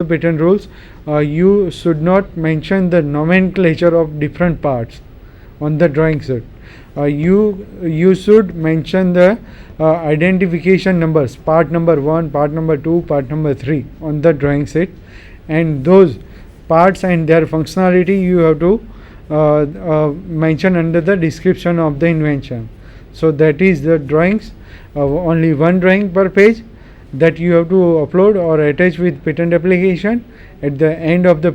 the patent rules, you should not mention the nomenclature of different parts on the drawing set. You should mention the identification numbers, part number 1, part number 2, part number 3 on the drawing set, and those parts and their functionality you have to mention under the description of the invention. So that is the drawings, only one drawing per page that you have to upload or attach with patent application at the end of the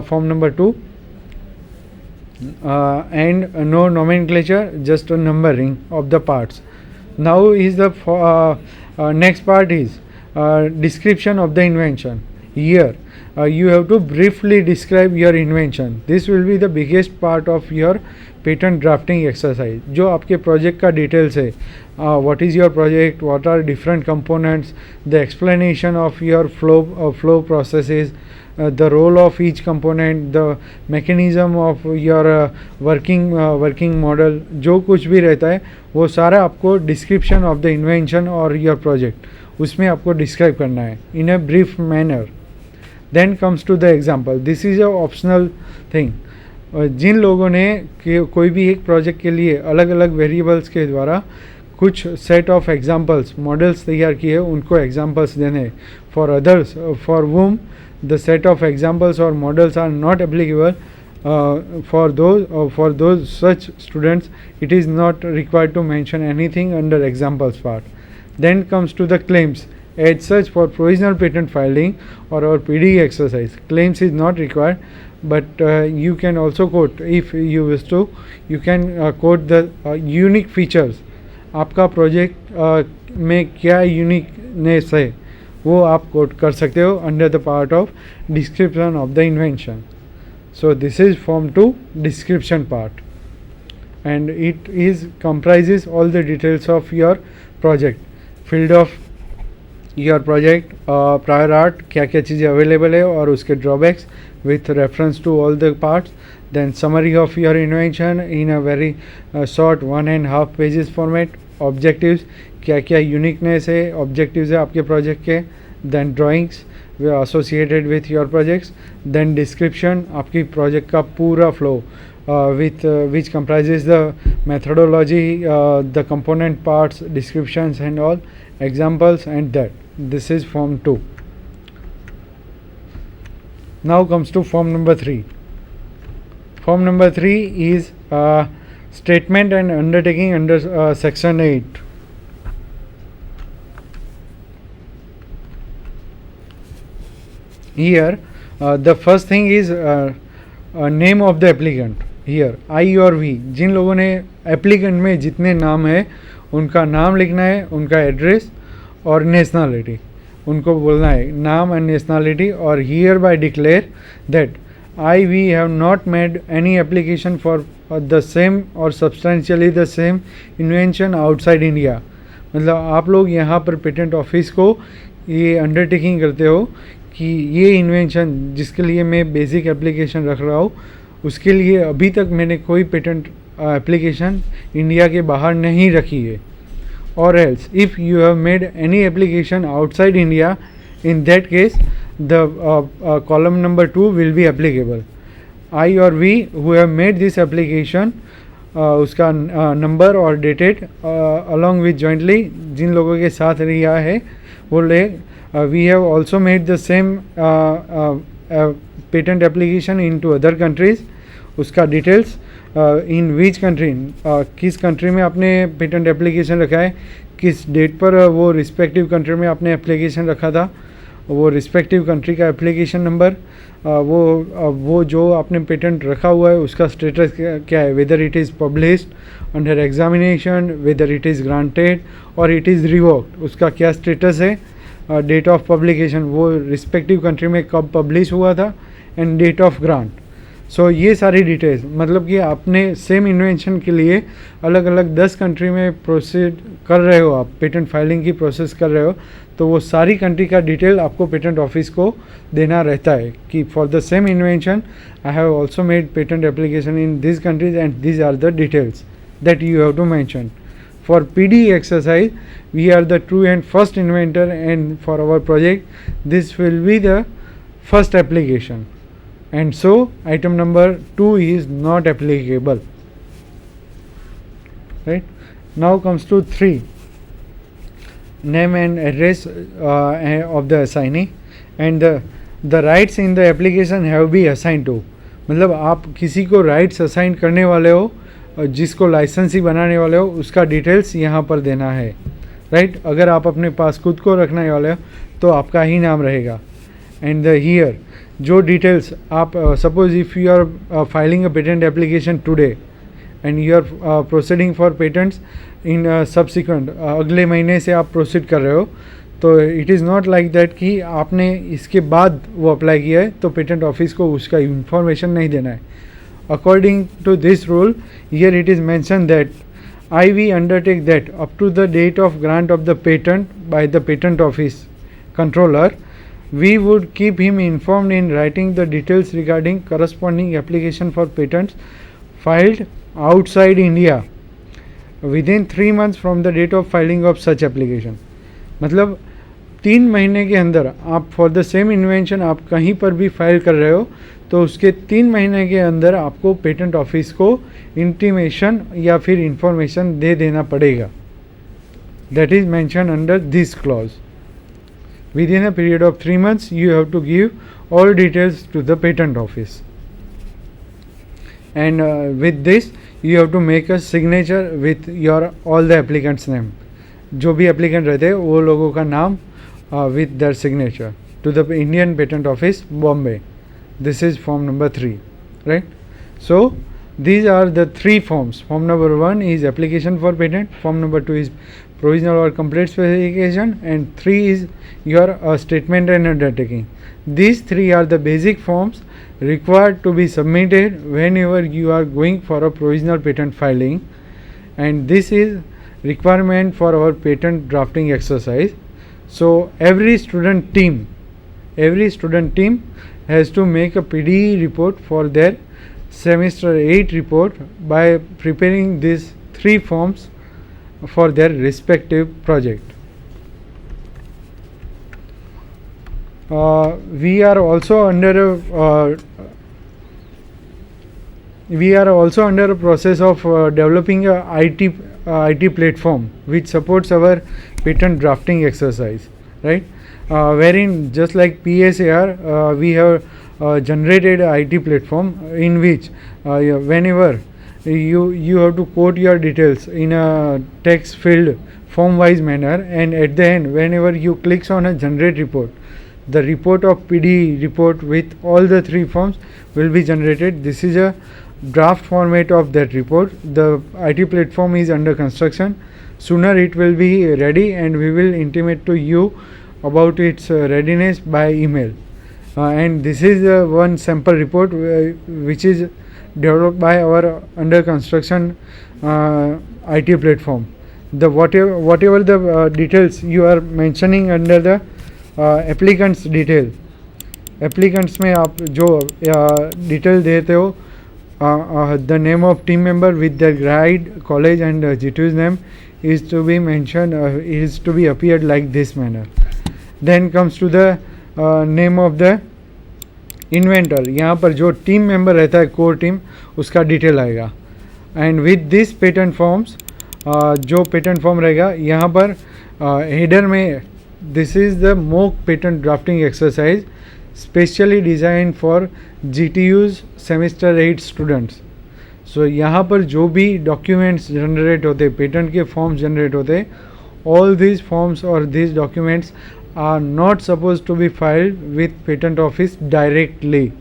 form number 2, and no nomenclature, just a numbering of the parts. Now is the next part is description of the invention. Here you have to briefly describe your invention. This will be the biggest part of your patent drafting exercise. जो आपके project का details है, what is your project, what are different components, the explanation of your flow processes, the role of each component, the mechanism of your working model, जो कुछ भी रहता है वो सारा आपको डिस्क्रिप्शन ऑफ द इन्वेंशन और योर प्रोजेक्ट उसमें आपको डिस्क्राइब करना है in a brief manner. Then comes to the example. This is a optional thing. जिन लोगों ने कोई भी एक प्रोजेक्ट के लिए अलग अलग वेरिएबल्स के द्वारा कुछ सेट ऑफ एग्जाम्पल्स मॉडल्स तैयार किए उनको एग्जाम्पल्स देने. For others for whom the set of examples or models are not applicable, for those such students it is not required to mention anything under examples part. Then comes to the claims. As such, for provisional patent filing or our PD exercise, claims is not required, but you can also quote, if you wish to, you can quote the unique features. आपका project में क्या uniqueness है वो आप coat कर सकते हो under the part of description of the invention. So this is form 2 description part, and it is comprises all the details of your project, field of your project, prior art, क्या क्या चीज़ें available है और उसके drawbacks with reference to all the parts. Then summary of your invention in a very short 1.5 pages format. Objectives, क्या क्या uniqueness है, objectives है आपके प्रोजेक्ट के. Then drawings associated with your projects. Then description, आपकी प्रोजेक्ट का पूरा flow with which comprises the methodology, the component parts, descriptions and all, examples and that. This is form 2. Now comes to form number 3. Form number 3 is statement and undertaking under section 8. Here the first thing is name of the applicant. Here I और V, जिन लोगों ने applicant में जितने नाम है उनका नाम लिखना है, उनका एड्रेस और नेशनलिटी उनको बोलना है, नाम एंड नेशनलिटी. और here bye declare that I we have not made any application for the same or substantially the same invention outside India. मतलब आप लोग यहाँ पर पेटेंट ऑफिस को ये अंडरटेकिंग करते हो कि ये इन्वेंशन जिसके लिए मैं बेसिक एप्लीकेशन रख रहा हूँ उसके लिए अभी तक मैंने कोई पेटेंट एप्लीकेशन इंडिया के बाहर नहीं रखी है. और else if you have made any application outside India, in that case the column number 2 will be applicable. I or we who have made this application, उसका नंबर और डेटेड along with jointly जिन लोगों के साथ रिया है वो ले. We have also made the same patent application into other countries. उसका details in which country, किस कंट्री में आपने पेटेंट एप्लीकेशन रखा है, किस डेट पर वो रिस्पेक्टिव कंट्री में आपने एप्लीकेशन रखा था, वो रिस्पेक्टिव कंट्री का एप्लीकेशन नंबर, वो जो आपने पेटेंट रखा हुआ है उसका स्टेटस क्या है, whether it is published under examination, whether it is granted और इट इज़ रिवोक्ड, उसका क्या स्टेटस है, डेट ऑफ पब्लिकेशन, वो रिस्पेक्टिव कंट्री में कब पब्लिश हुआ था, एंड डेट ऑफ ग्रांट. सो ये सारी डिटेल्स, मतलब कि आपने सेम इन्वेंशन के लिए अलग अलग 10 कंट्री में प्रोसीड कर रहे हो, आप पेटेंट फाइलिंग की प्रोसेस कर रहे हो, तो वो सारी कंट्री का डिटेल आपको पेटेंट ऑफिस को देना रहता है कि for the same invention I have also made patent application in this countries and this are the details that you have to mention. For PD exercise we are the true and first inventor, and for our project this will be the first application, and so item number 2 is not applicable. Right? Now comes to 3, name and address of the assignee, and the rights in the application have been assigned to. मतलब आप किसी को rights assign करने वाले हो, जिसको लाइसेंसी बनाने वाले हो, उसका डिटेल्स यहाँ पर देना है. राइट? अगर आप अपने पास खुद को रखने वाले हो तो आपका ही नाम रहेगा. एंड द हियर जो डिटेल्स आप suppose if you are filing a patent application today and you are proceeding for patents in subsequent, अगले महीने से आप प्रोसीड कर रहे हो, तो it is not like that कि आपने इसके बाद वो अप्लाई किया है तो पेटेंट ऑफिस को उसका इंफॉर्मेशन नहीं देना है. According to this rule here it is mention that I we undertake that up to the date of grant of the patent by the patent office controller, we would keep him informed in writing the details regarding corresponding application for patents filed outside India within 3 months from the date of filing of such application. मतलब 3 महीने के अंदर आप for the same invention आप कहीं पर भी file कर रहे हो तो उसके 3 महीने के अंदर आपको पेटेंट ऑफिस को इंटीमेशन या फिर इंफॉर्मेशन दे देना पड़ेगा. That is mention under this clause. With in a period of 3 months you have to give all details to the patent office, and with this you have to make a signature with your all the applicants name. जो भी applicant रहते हैं वो लोगों का नाम with their signature to the Indian Patent Office, Bombay. This is form number 3, right? So these are the 3 forms. Form number 1 is application for patent, form number 2 is provisional or complete specification, and 3 is your statement and undertaking. These 3 are the basic forms required to be submitted whenever you are going for a provisional patent filing, and this is requirement for our patent drafting exercise. So every student team has to make a PDE report for their semester 8 report by preparing these 3 forms for their respective project. We are also under a process of developing a IT platform which supports our patent drafting exercise, right? Wherein just like PSAR, we have generated a IT platform in which whenever you have to quote your details in a text field form wise manner, and at the end whenever you click on a generate report, the report of PD report with all the 3 forms will be generated. This is a draft format of that report. The IT platform is under construction. Sooner it will be ready and we will intimate to you about its readiness by email. And this is one sample report which is developed by our under construction IT platform. The whatever the details you are mentioning under the applicants detail, applicants में आप जो detail देते हो, the name of team member with their grade, college and G2's name is to be mentioned, is to be appeared like this manner. Then comes to the name of the inventor. यहाँ पर जो team member रहता है core team, उसका detail आएगा. And with this patent forms, जो patent form रहेगा यहाँ पर हेडर में, this is the mock patent drafting exercise specially designed for GTU's semester 8 students. So यहाँ पर जो भी डॉक्यूमेंट्स जनरेट होते, पेटेंट के फॉर्म्स जनरेट होते, all these forms or these documents are not supposed to be filed with patent office directly.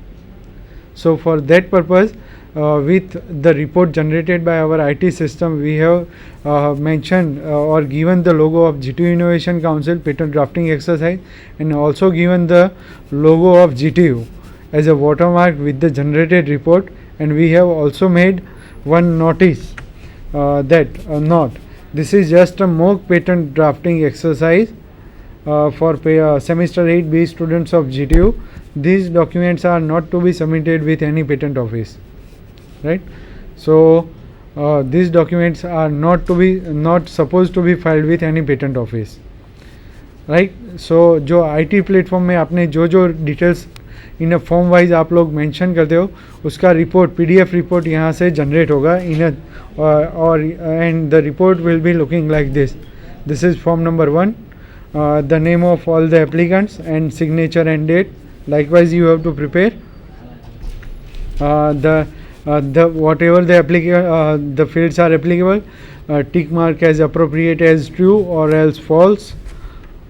So for that purpose, with the report generated by our IT system, we have mentioned or given the logo of GTU Innovation Council patent drafting exercise, and also given the logo of GTU as a watermark with the generated report. And we have also made one notice that not this is just a mock patent drafting exercise for semester 8B students of GTU. These documents are not to be submitted with any patent office, right? So these documents are not supposed to be filed with any patent office, right? So जो IT platform में आपने जो details in a form wise आप लोग mention करते हो, उसका report PDF report यहाँ से जनरेट होगा इन अ और and the report will be looking like this. This is form number 1. The name of all the applicants and signature and date. Likewise, you have to prepare the whatever the fields are applicable. Tick mark as appropriate as true or else false.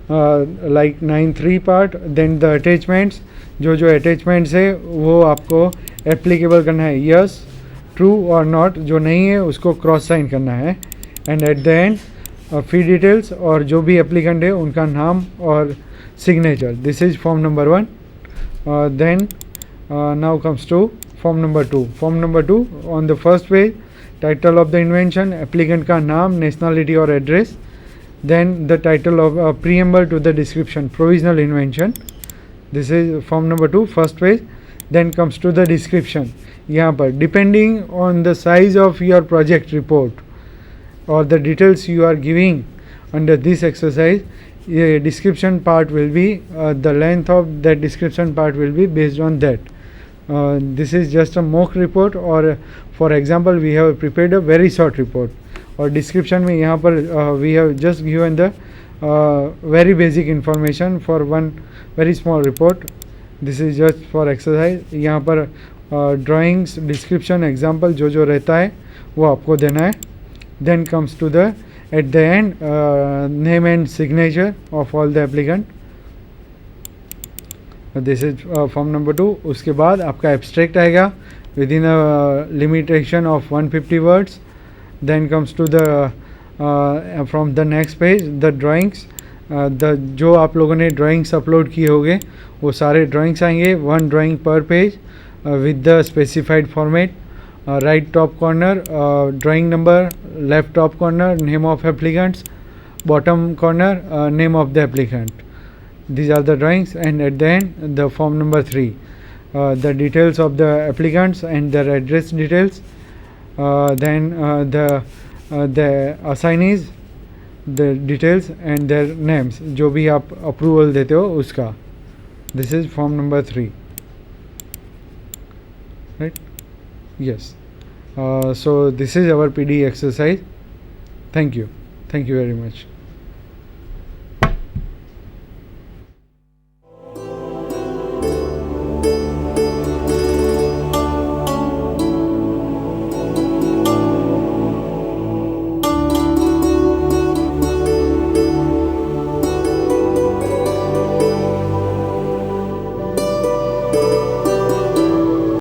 Like 9(3) part. Then the attachments. जो attachments है वो आपको applicable करना है yes, true or not. जो नहीं है उसको cross sign करना है. And at the end fee details और जो भी एप्लीकेंट है उनका नाम और signature. This is form number 1. Then now comes to form number 2. Form number 2 on the first page title of the invention, applicant का नाम, नेशनलिटी और address. Then the title of preamble to the description, provisional invention. This is form number 2 first page. Then comes to the description. यहाँ पर depending on the size of your project report or the details you are giving under this exercise, description part will be the length of that description part will be based on that. This is just a mock report, or for example we have prepared a very short report. और description में यहाँ पर we have just given the very basic information for one very small report. This is just for exercise. यहाँ पर drawings, description, example जो रहता है वो आपको देना है. Then comes to the at the end name and signature of all the applicant. This is form number 2. उसके बाद आपका abstract आएगा within a limitation of 150 words. Then comes to the from the next page the drawings. जो आप लोगों ने drawings upload किए होंगे वो सारे drawings आएंगे, one drawing per page with the specified format. Right top corner drawing number, left top corner name of applicants, bottom corner name of the applicant. These are the drawings, and at the end the form number 3, the details of the applicants and their address details. Then the assignees, the details and their names जो भी आप approval देते हो उसका. This is form number 3, right? Yes. So this is our PD exercise. Thank you very much.